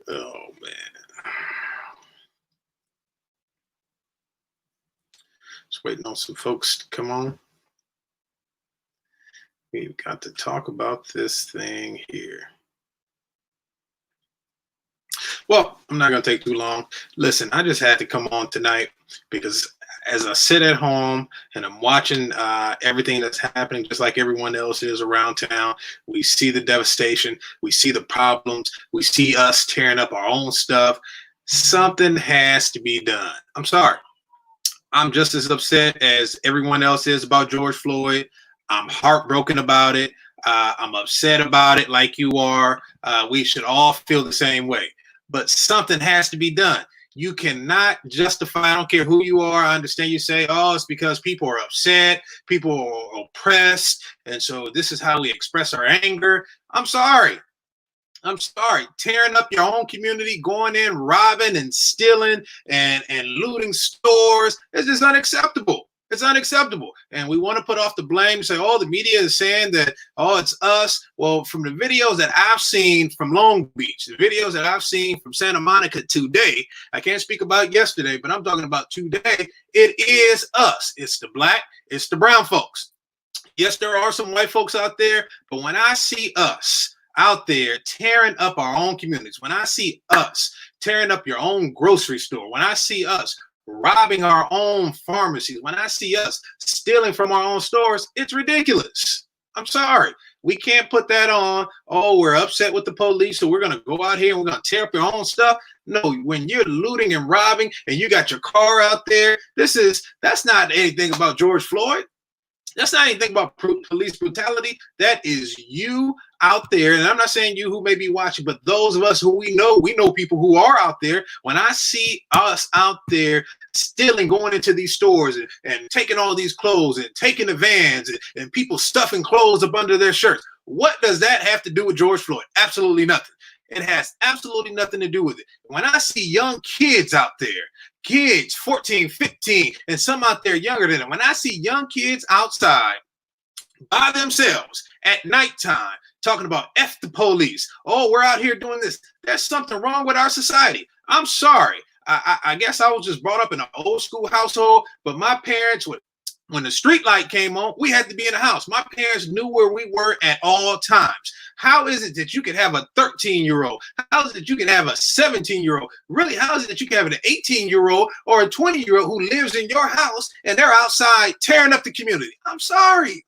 Oh man. Just waiting on some folks to come on. We've got to talk about this thing here. Well, I'm not going to take too long. Listen, I just had to come on tonight because as I sit at home and I'm watching everything that's happening, just like everyone else is around town, we see the devastation, we see the problems, we see us tearing up our own stuff. Something has to be done. I'm sorry. I'm just as upset as everyone else is about George Floyd. I'm heartbroken about it. I'm upset about it, like you are. We should all feel the same way. But something has to be done. You cannot justify, I don't care who you are. I understand you say, oh, it's because people are upset, people are oppressed. And so this is how we express our anger. I'm sorry. I'm sorry, tearing up your own community, going in, robbing and stealing and looting stores. It's just unacceptable. It's unacceptable. And we want to put off the blame, say, oh, the media is saying that, oh, it's us. Well, from the videos that I've seen from Long Beach, the videos that I've seen from Santa Monica today, I can't speak about yesterday, but I'm talking about today. It is us. It's the black, it's the brown folks. Yes, there are some white folks out there, but when I see us out there tearing up our own communities, when I see us tearing up your own grocery store, when I see us robbing our own pharmacies, when I see us stealing from our own stores, it's ridiculous. I'm sorry. We can't put that on. Oh, we're upset with the police, so we're going to go out here and we're going to tear up your own stuff. No, when you're looting and robbing and you got your car out there, that's not anything about George Floyd. That's not anything about police brutality. That is you out there. And I'm not saying you who may be watching, but those of us who we know people who are out there. When I see us out there stealing, going into these stores and taking all these clothes and taking the vans and people stuffing clothes up under their shirts, what does that have to do with George Floyd? Absolutely nothing. It has absolutely nothing to do with it. When I see young kids out there, kids 14, 15, and some out there younger than them, when I see young kids outside by themselves at nighttime talking about F the police, oh, we're out here doing this, there's something wrong with our society. I'm sorry. I guess I was just brought up in an old school household, but my parents would. When the street light came on, we had to be in the house. My parents knew where we were at all times. How is it that you could have a 13-year-old? How is it that you can have a 17-year-old? Really, how is it that you can have an 18-year-old or a 20-year-old who lives in your house and they're outside tearing up the community? I'm sorry.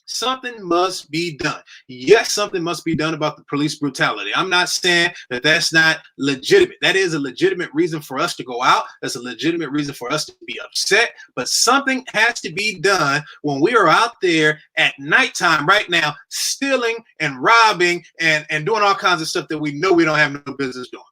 Something must be done. Yes, something must be done about the police brutality. I'm not saying that that's not legitimate. That is a legitimate reason for us to go out. That's a legitimate reason for us to be upset. But something has to be done when we are out there at nighttime right now, stealing and robbing and doing all kinds of stuff that we know we don't have no business doing.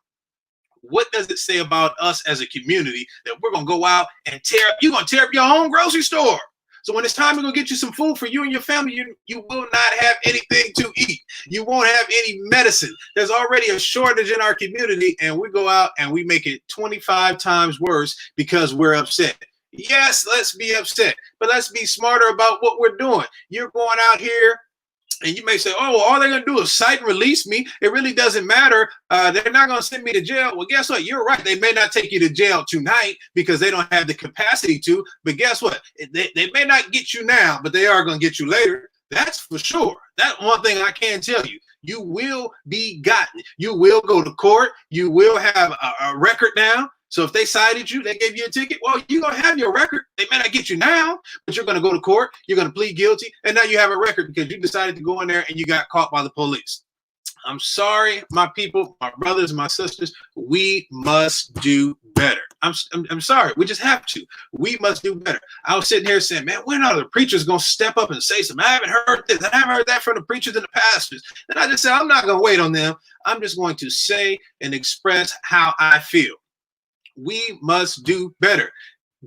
What does it say about us as a community that we're going to go out and tear up? You're going to tear up your own grocery store. So when it's time to go get you some food for you and your family, you will not have anything to eat. You won't have any medicine. There's already a shortage in our community, and we go out and we make it 25 times worse because we're upset. Yes, let's be upset, but let's be smarter about what we're doing. You're going out here, and you may say, oh, well, all they're going to do is cite and release me. It really doesn't matter. They're not going to send me to jail. Well, guess what? You're right. They may not take you to jail tonight because they don't have the capacity to. But guess what? They may not get you now, but they are going to get you later. That's for sure. That's one thing I can tell you. You will be gotten. You will go to court. You will have a record now. So if they cited you, they gave you a ticket, well, you're going to have your record. They may not get you now, but you're going to go to court. You're going to plead guilty. And now you have a record because you decided to go in there and you got caught by the police. I'm sorry, my people, my brothers, my sisters, we must do better. I'm sorry. We just have to. We must do better. I was sitting here saying, man, when are the preachers going to step up and say something? I haven't heard this. I haven't heard that from the preachers and the pastors. And I just said, I'm not going to wait on them. I'm just going to say and express how I feel. We must do better.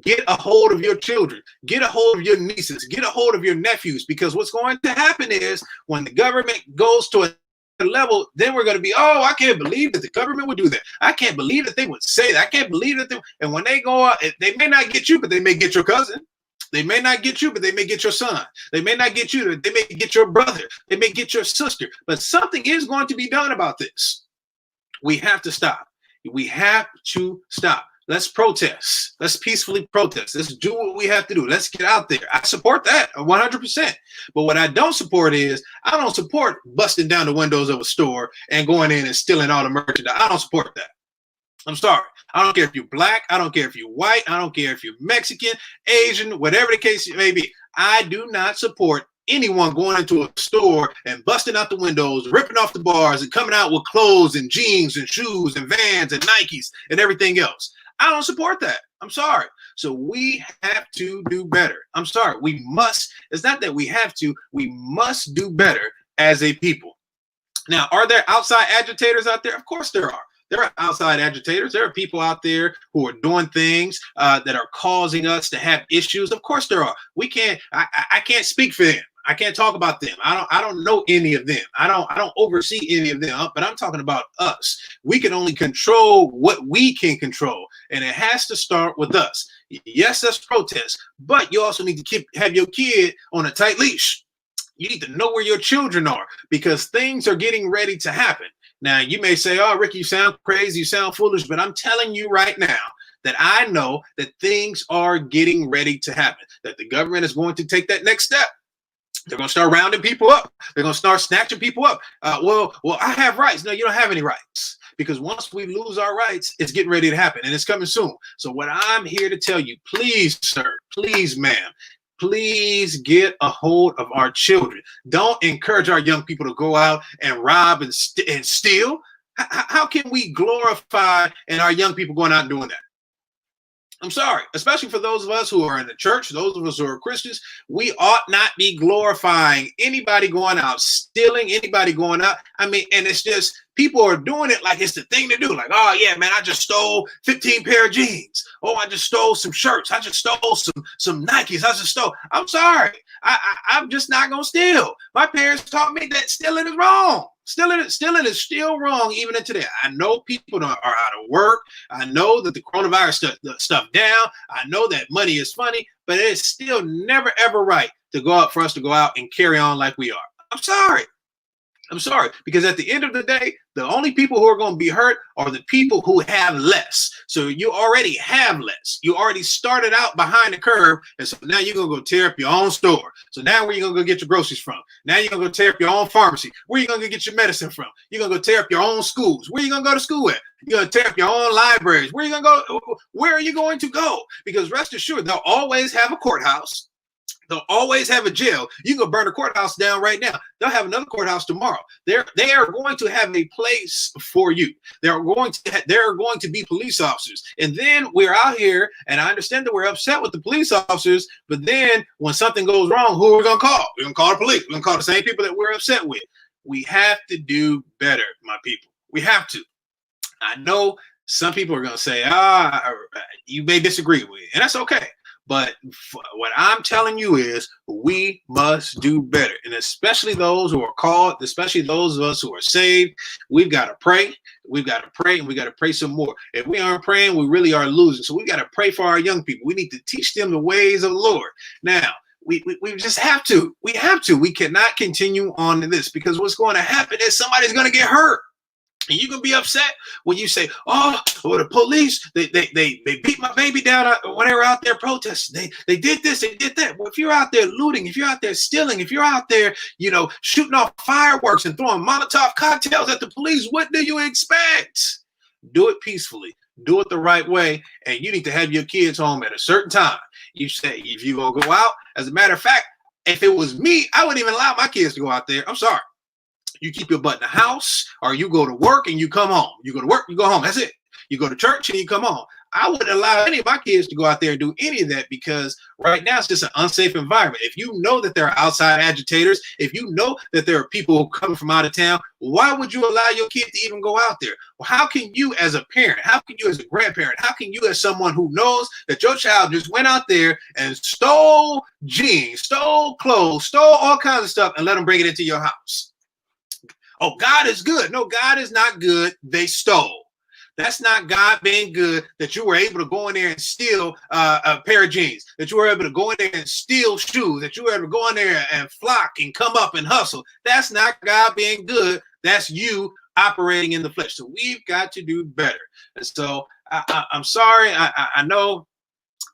Get a hold of your children. Get a hold of your nieces. Get a hold of your nephews. Because what's going to happen is when the government goes to a level, then we're going to be, oh, I can't believe that the government would do that. I can't believe that they would say that. I can't believe that and when they go out, they may not get you, but they may get your cousin. They may not get you, but they may get your son. They may not get you, but they may get your brother. They may get your sister. But something is going to be done about this. We have to stop. We have to stop. Let's protest. Let's peacefully protest. Let's do what we have to do. Let's get out there. I support that 100%. But what I don't support is I don't support busting down the windows of a store and going in and stealing all the merchandise. I don't support that. I'm sorry. I don't care if you're black. I don't care if you're white. I don't care if you're Mexican, Asian, whatever the case may be. I do not support anyone going into a store and busting out the windows, ripping off the bars, and coming out with clothes and jeans and shoes and Vans and Nikes and everything else. I don't support that. I'm sorry. So we have to do better. I'm sorry. We must. It's not that we have to. We must do better as a people. Now, are there outside agitators out there? Of course there are. There are outside agitators. There are people out there who are doing things that are causing us to have issues. Of course there are. We can't. I can't speak for them. I can't talk about them. I don't know any of them. I don't oversee any of them. But I'm talking about us. We can only control what we can control, and it has to start with us. Yes, that's protest, but you also need to have your kid on a tight leash. You need to know where your children are because things are getting ready to happen. Now, you may say, oh, Ricky, you sound crazy, you sound foolish, but I'm telling you right now that I know that things are getting ready to happen, that the government is going to take that next step. They're going to start rounding people up. They're going to start snatching people up. Well, I have rights. No, you don't have any rights because once we lose our rights, it's getting ready to happen and it's coming soon. So what I'm here to tell you, please, sir, please, ma'am, please get a hold of our children. Don't encourage our young people to go out and rob and steal. How can we glorify and our young people going out and doing that? I'm sorry, especially for those of us who are in the church, those of us who are Christians, we ought not be glorifying anybody going out, stealing, anybody going out. I mean, and it's just people are doing it like it's the thing to do. Like, oh, yeah, man, I just stole 15 pair of jeans. Oh, I just stole some shirts. I just stole some Nikes. I just stole. I'm sorry. I'm just not going to steal. My parents taught me that stealing is wrong. Stealing is still wrong even in today. I know people are out of work. I know that the coronavirus stuff down. I know that money is funny, but it's still never, ever right to go out for us to go out and carry on like we are. I'm sorry. I'm sorry, because at the end of the day, the only people who are going to be hurt are the people who have less. So you already have less. You already started out behind the curve, and so now you're going to go tear up your own store. So now where are you going to go get your groceries from? Now you're going to go tear up your own pharmacy. Where are you going to get your medicine from? You're going to go tear up your own schools. Where are you going to go to school at? You're going to tear up your own libraries. Where are you going to go? Where are you going to go? Because rest assured, they'll always have a courthouse. They'll always have a jail. You can burn a courthouse down right now. They'll have another courthouse tomorrow. They are going to have a place for you. There are going to be police officers. And then we're out here, and I understand that we're upset with the police officers, but then when something goes wrong, who are we going to call? We're going to call the police. We're going to call the same people that we're upset with. We have to do better, my people. We have to. I know some people are going to say, you may disagree with it, and that's okay. But what I'm telling you is we must do better. And especially those who are called, especially those of us who are saved, we've got to pray. We've got to pray, and we got to pray some more. If we aren't praying, we really are losing. So we got to pray for our young people. We need to teach them the ways of the Lord. Now, we just have to. We have to. We cannot continue on in this because what's going to happen is somebody's going to get hurt. And you can be upset when you say, oh, well, the police, they beat my baby down when they were out there protesting. They did this, they did that. Well, if you're out there looting, if you're out there stealing, if you're out there, shooting off fireworks and throwing Molotov cocktails at the police, what do you expect? Do it peacefully. Do it the right way. And you need to have your kids home at a certain time. You say, if you're going to go out, as a matter of fact, if it was me, I wouldn't even allow my kids to go out there. I'm sorry. You keep your butt in the house, or you go to work and you come home. You go to work, you go home. That's it. You go to church and you come home. I wouldn't allow any of my kids to go out there and do any of that because right now it's just an unsafe environment. If you know that there are outside agitators, if you know that there are people who come from out of town, why would you allow your kid to even go out there? Well, how can you as a parent, how can you as a grandparent, how can you as someone who knows that your child just went out there and stole jeans, stole clothes, stole all kinds of stuff and let them bring it into your house? Oh, God is good. No, God is not good. They stole. That's not God being good that you were able to go in there and steal a pair of jeans, that you were able to go in there and steal shoes, that you were able to go in there and flock and come up and hustle. That's not God being good. That's you operating in the flesh. So we've got to do better. And so I'm sorry. I know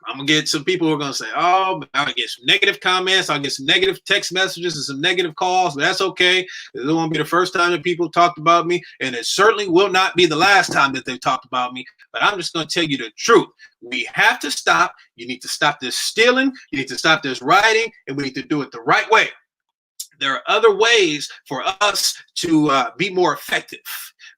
I'm gonna get some people who are gonna say, "Oh, I'll get some negative comments. I'll get some negative text messages and some negative calls." But that's okay. It won't be the first time that people talked about me, and it certainly will not be the last time that they've talked about me. But I'm just gonna tell you the truth. We have to stop. You need to stop this stealing. You need to stop this rioting, and we need to do it the right way. There are other ways for us to be more effective,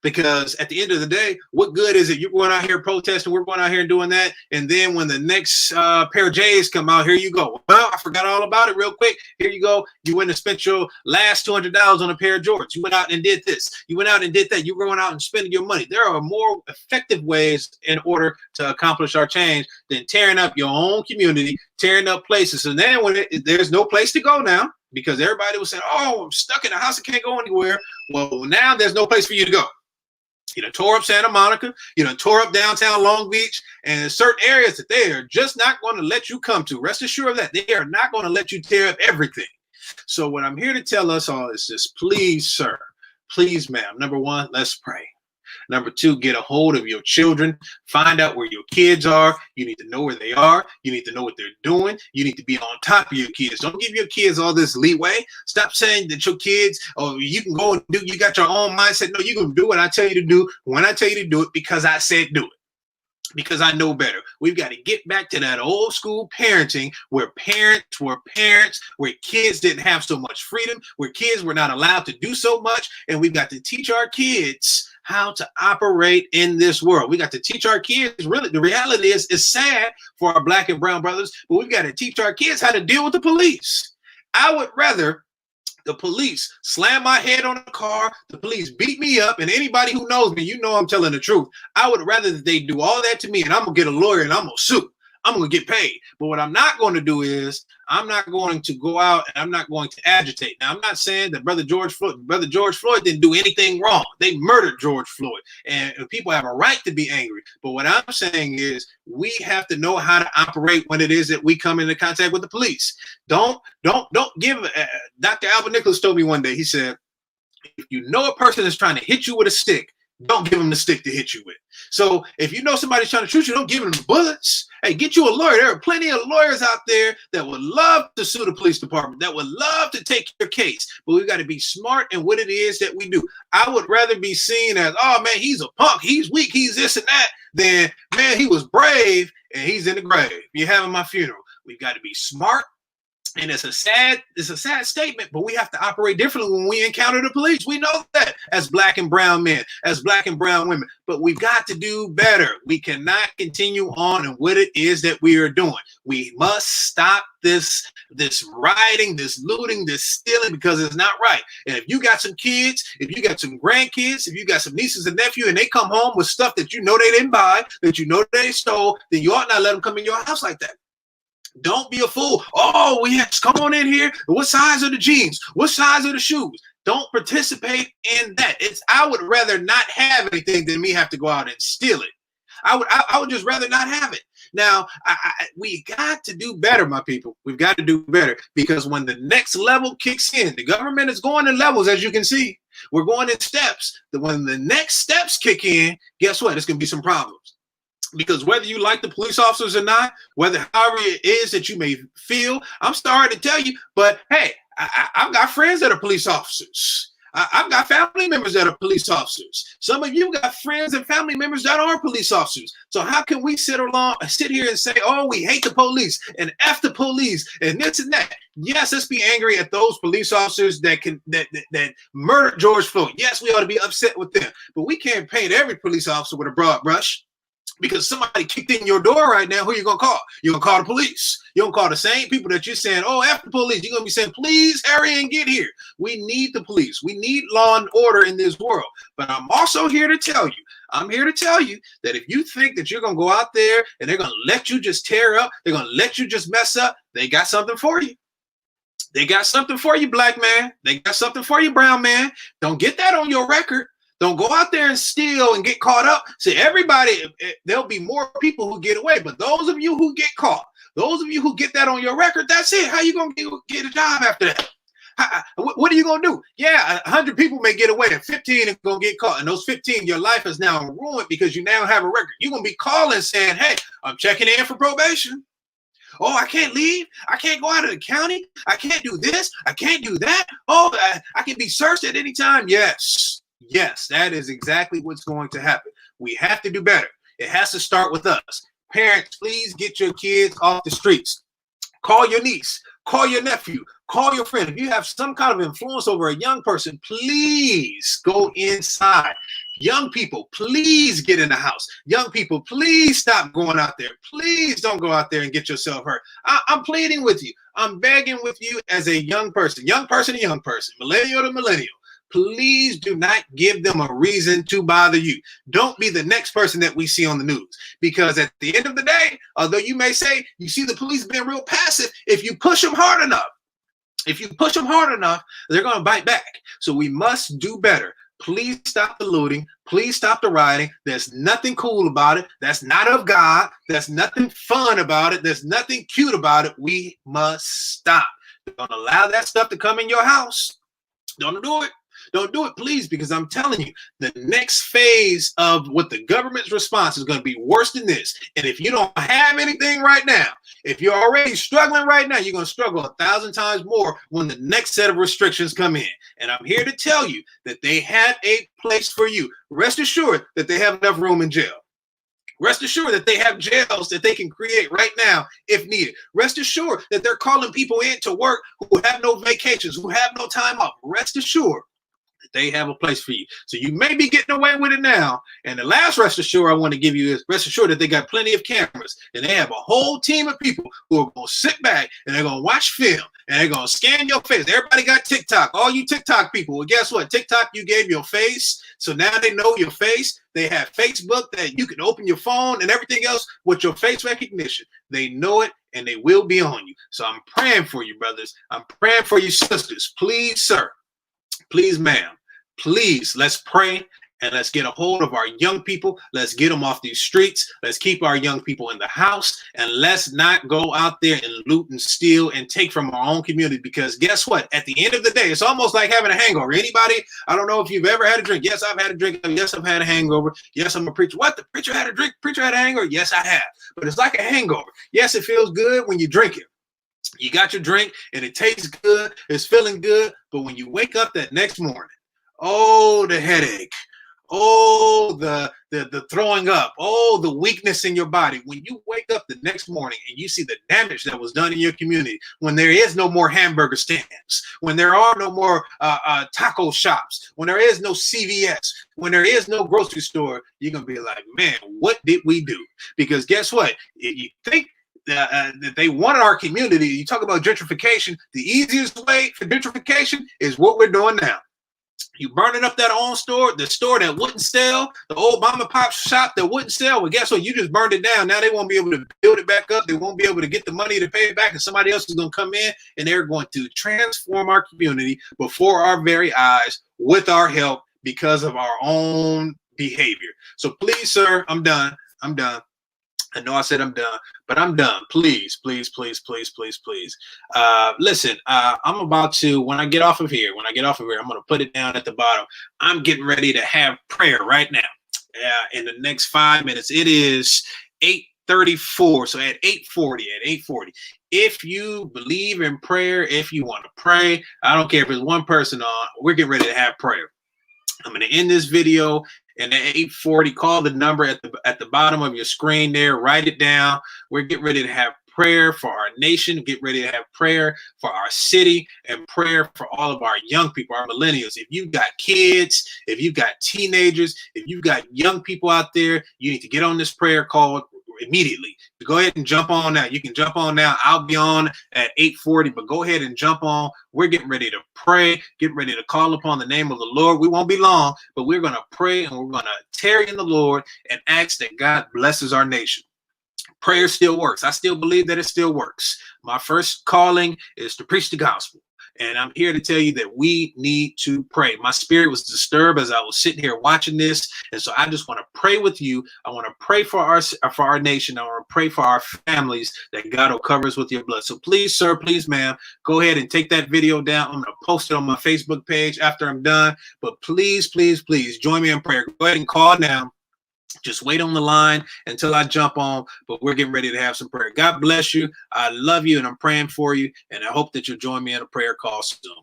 because at the end of the day, what good is it you're going out here protesting, we're going out here and doing that, and then when the next pair of J's come out, here you go, well, I forgot all about it real quick, here you go, you went and spent your last $200 on a pair of Jordans, you went out and did this, you went out and did that, you're going out and spending your money. There are more effective ways in order to accomplish our change than tearing up your own community, tearing up places. And then when there's no place to go now, because everybody was saying, "Oh, I'm stuck in the house, I can't go anywhere." Well, now there's no place for you to go. You know, tore up Santa Monica, you know, tore up downtown Long Beach, and there's certain areas that they are just not going to let you come to. Rest assured of that. They are not going to let you tear up everything. So what I'm here to tell us all is just, please, sir, please, ma'am, number one, let's pray. Number two, get a hold of your children. Find out where your kids are. You need to know where they are. You need to know what they're doing. You need to be on top of your kids. Don't give your kids all this leeway. Stop saying that your kids, oh, you can go and do, you got your own mindset. No, you're going to do what I tell you to do when I tell you to do it, because I said do it. Because I know better. We've got to get back to that old school parenting where parents were parents, where kids didn't have so much freedom, where kids were not allowed to do so much. And we've got to teach our kids how to operate in this world. We got to teach our kids, really, the reality is, it's sad for our Black and brown brothers, but we've got to teach our kids how to deal with the police. I would rather the police slam my head on a car, the police beat me up, and anybody who knows me, you know I'm telling the truth. I would rather that they do all that to me, and I'm going to get a lawyer and I'm going to sue. I'm going to get paid. But what I'm not going to do is I'm not going to go out and I'm not going to agitate. Now, I'm not saying that Brother George Floyd didn't do anything wrong. They murdered George Floyd, and people have a right to be angry. But what I'm saying is we have to know how to operate when it is that we come into contact with the police. Don't give. Dr. Albert Nicholas told me one day, he said, if you know a person is trying to hit you with a stick, don't give them the stick to hit you with. So if you know somebody's trying to shoot you, don't give them bullets. Hey, get you a lawyer. There are plenty of lawyers out there that would love to sue the police department, that would love to take your case. But we've got to be smart in what it is that we do. I would rather be seen as, oh, man, he's a punk, he's weak, he's this and that, than, man, he was brave and he's in the grave. You're having my funeral. We've got to be smart. And it's a sad statement, but we have to operate differently when we encounter the police. We know that as Black and brown men, as Black and brown women, but we've got to do better. We cannot continue on in what it is that we are doing. We must stop this rioting, this looting, this stealing, because it's not right. And if you got some kids, if you got some grandkids, if you got some nieces and nephews, and they come home with stuff that you know they didn't buy, that you know they stole, then you ought not let them come in your house like that. Don't be a fool. Oh, we have to come on in here. What size are the jeans? What size are the shoes? Don't participate in that. I would rather not have anything than me have to go out and steal it. I would just rather not have it. Now, we got to do better, my people. We've got to do better, because when the next level kicks in, the government is going in levels, as you can see. We're going in steps. When the next steps kick in, guess what? It's going to be some problems. Because whether you like the police officers or not, whether however it is that you may feel, I'm sorry to tell you, but hey, I've got friends that are police officers. I've got family members that are police officers. Some of you got friends and family members that are police officers. So how can we sit here and say, oh, we hate the police and F the police and this and that? Yes, let's be angry at those police officers that murdered George Floyd. Yes, we ought to be upset with them, but we can't paint every police officer with a broad brush. Because somebody kicked in your door right now, who are you going to call? You're going to call the police. You're going to call the same people that you're saying, oh, F the police. You're going to be saying, please hurry and get here. We need the police. We need law and order in this world. But I'm also here to tell you, that if you think that you're going to go out there and they're going to let you just tear up, they're going to let you just mess up, they got something for you. They got something for you, Black man. They got something for you, brown man. Don't get that on your record. Don't go out there and steal and get caught up. See, everybody, there'll be more people who get away. But those of you who get caught, those of you who get that on your record, that's it. How you going to get a job after that? What are you going to do? Yeah, 100 people may get away and 15 are going to get caught. And those 15, your life is now ruined because you now have a record. You're going to be calling saying, hey, I'm checking in for probation. Oh, I can't leave. I can't go out of the county. I can't do this. I can't do that. Oh, I can be searched at any time. Yes, that is exactly what's going to happen. We have to do better. It has to start with us. Parents, please get your kids off the streets. Call your niece. Call your nephew. Call your friend. If you have some kind of influence over a young person, please go inside. Young people, please get in the house. Young people, please stop going out there. Please don't go out there and get yourself hurt. I'm pleading with you. I'm begging with you as a young person, millennial to millennial. Please do not give them a reason to bother you. Don't be the next person that we see on the news. Because at the end of the day, although you may say you see the police being real passive, if you push them hard enough, they're going to bite back. So we must do better. Please stop the looting. Please stop the rioting. There's nothing cool about it. That's not of God. There's nothing fun about it. There's nothing cute about it. We must stop. Don't allow that stuff to come in your house. Don't do it. Don't do it, please, because I'm telling you, the next phase of what the government's response is going to be worse than this. And if you don't have anything right now, if you're already struggling right now, you're going to struggle 1,000 times more when the next set of restrictions come in. And I'm here to tell you that they have a place for you. Rest assured that they have enough room in jail. Rest assured that they have jails that they can create right now if needed. Rest assured that they're calling people in to work who have no vacations, who have no time off. Rest assured they have a place for you. So you may be getting away with it now. And the last rest assured I want to give you is rest assured that they got plenty of cameras. And they have a whole team of people who are going to sit back and they're going to watch film and they're going to scan your face. Everybody got TikTok. All you TikTok people. Well, guess what? TikTok, you gave your face. So now they know your face. They have Facebook that you can open your phone and everything else with your face recognition. They know it and they will be on you. So I'm praying for you, brothers. I'm praying for you, sisters. Please, sir. Please, ma'am, please, let's pray and let's get a hold of our young people. Let's get them off these streets. Let's keep our young people in the house and let's not go out there and loot and steal and take from our own community because guess what? At the end of the day, it's almost like having a hangover. Anybody? I don't know if you've ever had a drink. Yes, I've had a drink. Yes, I've had a hangover. Yes, I'm a preacher. What? The preacher had a drink? Preacher had a hangover? Yes, I have. But it's like a hangover. Yes, it feels good when you drink it. You got your drink and it tastes good, it's feeling good, but when you wake up that next morning, oh, the headache, oh, the throwing up, oh, the weakness in your body. When you wake up the next morning and you see the damage that was done in your community, when there is no more hamburger stands, when there are no more taco shops, when there is no CVS, when there is no grocery store, you're going to be like, man, what did we do? Because guess what? If you think that they wanted our community. You talk about gentrification. The easiest way for gentrification is what we're doing now. You burning up that own store, the store that wouldn't sell, the old mom and pop shop that wouldn't sell. Well, guess what? You just burned it down. Now they won't be able to build it back up. They won't be able to get the money to pay it back. And somebody else is going to come in and they're going to transform our community before our very eyes with our help because of our own behavior. So please, sir, I'm done. I know I said I'm done, but I'm done. Please, please, please, please, please, please. Listen, I'm about to, when I get off of here, I'm going to put it down at the bottom. I'm getting ready to have prayer right now. In the next 5 minutes. It is 8:34. So at 8:40, if you believe in prayer, if you want to pray, I don't care if it's one person on, we're getting ready to have prayer. I'm going to end this video. And at 8:40, call the number at the bottom of your screen there. Write it down. We're getting ready to have prayer for our nation, get ready to have prayer for our city, and prayer for all of our young people, our millennials. If you've got kids, if you've got teenagers, if you've got young people out there, you need to get on this prayer call immediately. Go ahead and jump on now. You can jump on now. I'll be on at 8:40, but go ahead and jump on. We're getting ready to pray, get ready to call upon the name of the Lord. We won't be long, but we're going to pray and we're going to tarry in the Lord and ask that God blesses our nation. Prayer still works. I still believe that it still works. My first calling is to preach the gospel. And I'm here to tell you that we need to pray. My spirit was disturbed as I was sitting here watching this. And so I just want to pray with you. I want to pray for our nation. I want to pray for our families that God will cover us with your blood. So please, sir, please, ma'am, go ahead and take that video down. I'm going to post it on my Facebook page after I'm done. But please, please, please join me in prayer. Go ahead and call now. Just wait on the line until I jump on, but we're getting ready to have some prayer. God bless you. I love you, and I'm praying for you, and I hope that you'll join me in a prayer call soon.